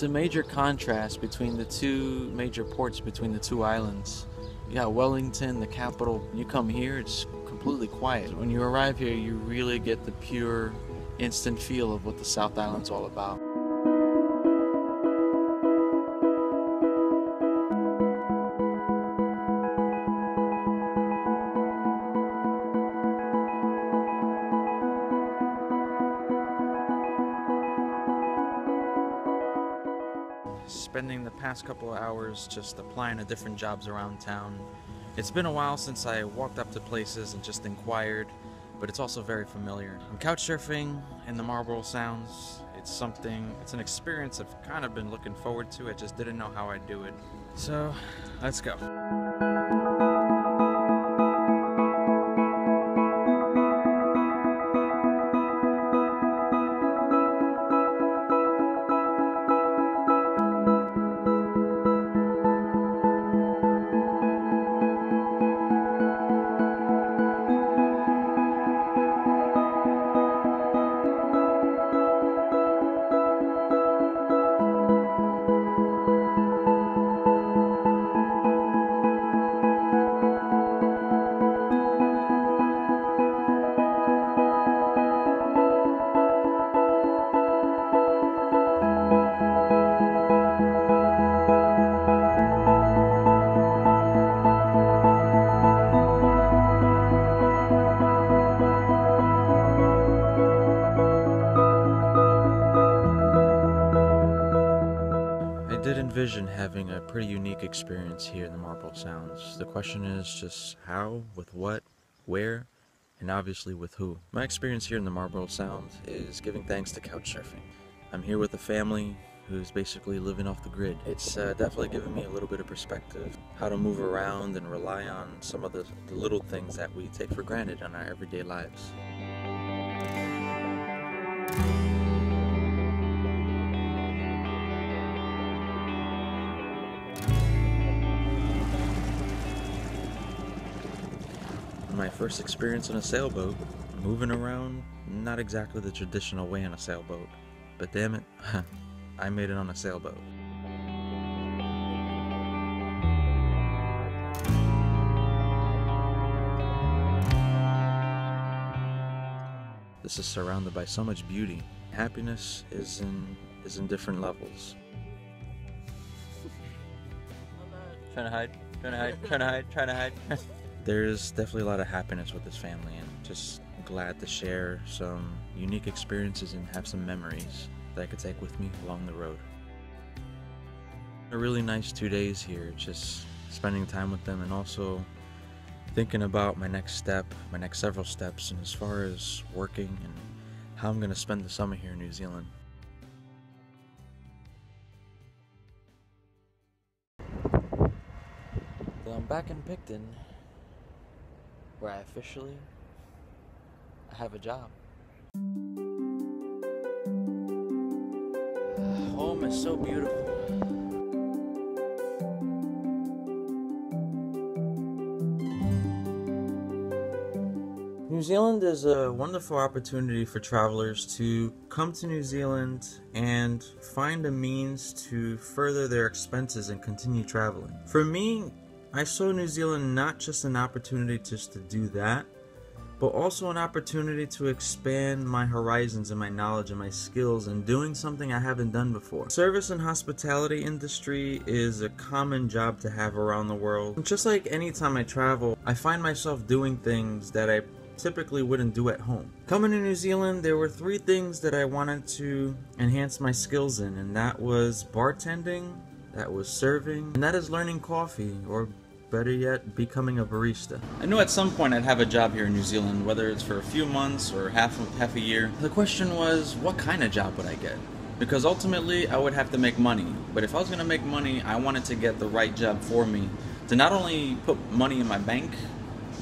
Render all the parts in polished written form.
It's a major contrast between the two major ports between the two islands. You got Wellington, the capital. You come here, it's completely quiet. When you arrive here, you really get the pure, instant feel of what the South Island's all about. Spending the past couple of hours just applying to different jobs around town. It's been a while since I walked up to places and just inquired, but it's also very familiar. I'm couchsurfing in the Marlborough Sounds. It's an experience I've kind of been looking forward to. I just didn't know how I'd do it. So, let's go. I did envision having a pretty unique experience here in the Marlborough Sounds. The question is just how, with what, where, and obviously with who. My experience here in the Marlborough Sounds is giving thanks to Couchsurfing. I'm here with a family who's basically living off the grid. It's definitely given me a little bit of perspective, how to move around and rely on some of the little things that we take for granted in our everyday lives. My first experience on a sailboat, moving around, not exactly the traditional way on a sailboat, but damn it, I made it on a sailboat. This is surrounded by so much beauty. Happiness is in different levels. Trying to hide. There's definitely a lot of happiness with this family, and just glad to share some unique experiences and have some memories that I could take with me along the road. A really nice 2 days here, just spending time with them and also thinking about my next several steps, and as far as working and how I'm going to spend the summer here in New Zealand. So I'm back in Picton, where I officially have a job. Home is so beautiful. New Zealand is a wonderful opportunity for travelers to come to New Zealand and find a means to further their expenses and continue traveling. For me, I saw New Zealand not just an opportunity just to do that, but also an opportunity to expand my horizons and my knowledge and my skills in doing something I haven't done before. Service and hospitality industry is a common job to have around the world. Just like any time I travel, I find myself doing things that I typically wouldn't do at home. Coming to New Zealand, there were 3 things that I wanted to enhance my skills in, and that was bartending, that was serving, and that is learning coffee, or better yet, becoming a barista. I knew at some point I'd have a job here in New Zealand, whether it's for a few months or half a year. The question was, what kind of job would I get? Because ultimately, I would have to make money. But if I was going to make money, I wanted to get the right job for me, to not only put money in my bank,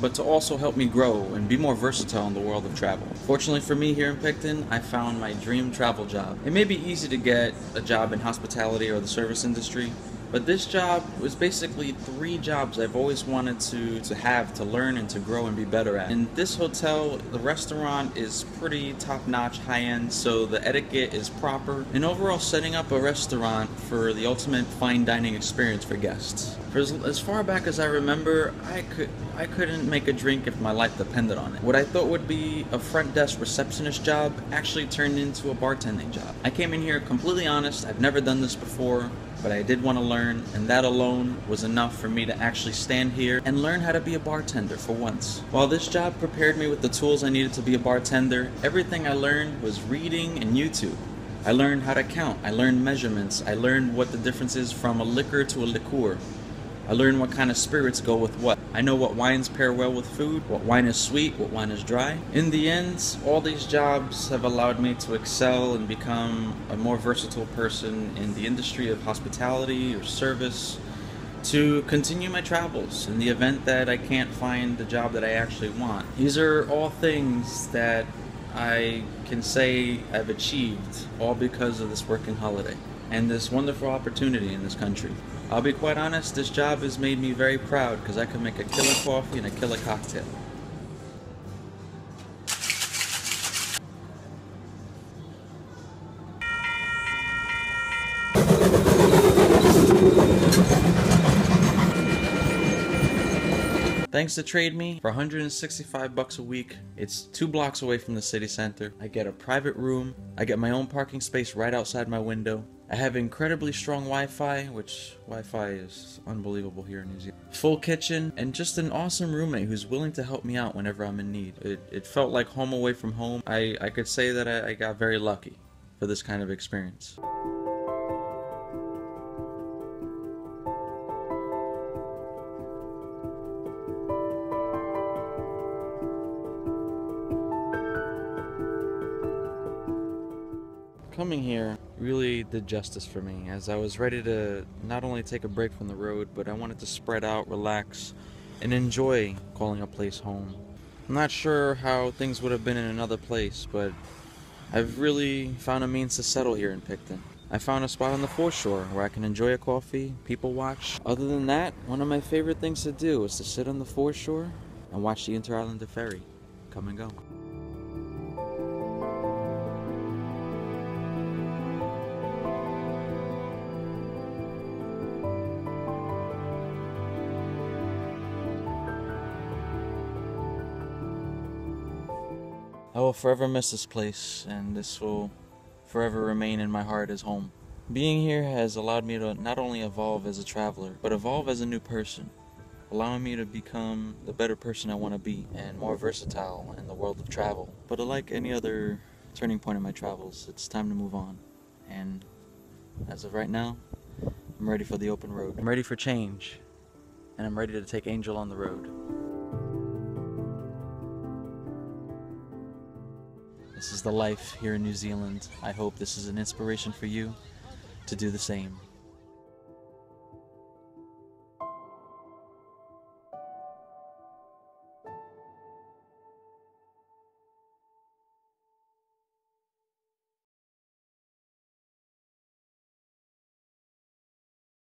but to also help me grow and be more versatile in the world of travel. Fortunately for me here in Picton, I found my dream travel job. It may be easy to get a job in hospitality or the service industry, But this job was basically 3 jobs I've always wanted to have, to learn and to grow and be better at. In this hotel, the restaurant is pretty top-notch, high-end, so the etiquette is proper. And overall, setting up a restaurant for the ultimate fine dining experience for guests. For as far back as I remember, I couldn't make a drink if my life depended on it. What I thought would be a front desk receptionist job actually turned into a bartending job. I came in here completely honest. I've never done this before, but I did want to learn, and that alone was enough for me to actually stand here and learn how to be a bartender for once. While this job prepared me with the tools I needed to be a bartender, everything I learned was reading and YouTube. I learned how to count, I learned measurements, I learned what the difference is from a liquor to a liqueur. I learned what kind of spirits go with what. I know what wines pair well with food, what wine is sweet, what wine is dry. In the end, all these jobs have allowed me to excel and become a more versatile person in the industry of hospitality or service, to continue my travels in the event that I can't find the job that I actually want. These are all things that I can say I've achieved, all because of this working holiday and this wonderful opportunity in this country. I'll be quite honest, this job has made me very proud because I can make a killer coffee and a killer cocktail. Thanks to Trade Me, for $165 a week, it's 2 blocks away from the city center. I get a private room, I get my own parking space right outside my window. I have incredibly strong Wi-Fi, which Wi-Fi is unbelievable here in New Zealand. Full kitchen, and just an awesome roommate who's willing to help me out whenever I'm in need. It felt like home away from home. I could say that I got very lucky for this kind of experience. Coming here really did justice for me, as I was ready to not only take a break from the road, but I wanted to spread out, relax, and enjoy calling a place home. I'm not sure how things would have been in another place, but I've really found a means to settle here in Picton. I found a spot on the foreshore where I can enjoy a coffee, people watch. Other than that, one of my favorite things to do is to sit on the foreshore and watch the Inter-Islander ferry come and go. I will forever miss this place, and this will forever remain in my heart as home. Being here has allowed me to not only evolve as a traveler, but evolve as a new person, allowing me to become the better person I want to be and more versatile in the world of travel. But like any other turning point in my travels, it's time to move on. And as of right now, I'm ready for the open road. I'm ready for change, and I'm ready to take Angel on the road. This is the life here in New Zealand. I hope this is an inspiration for you to do the same.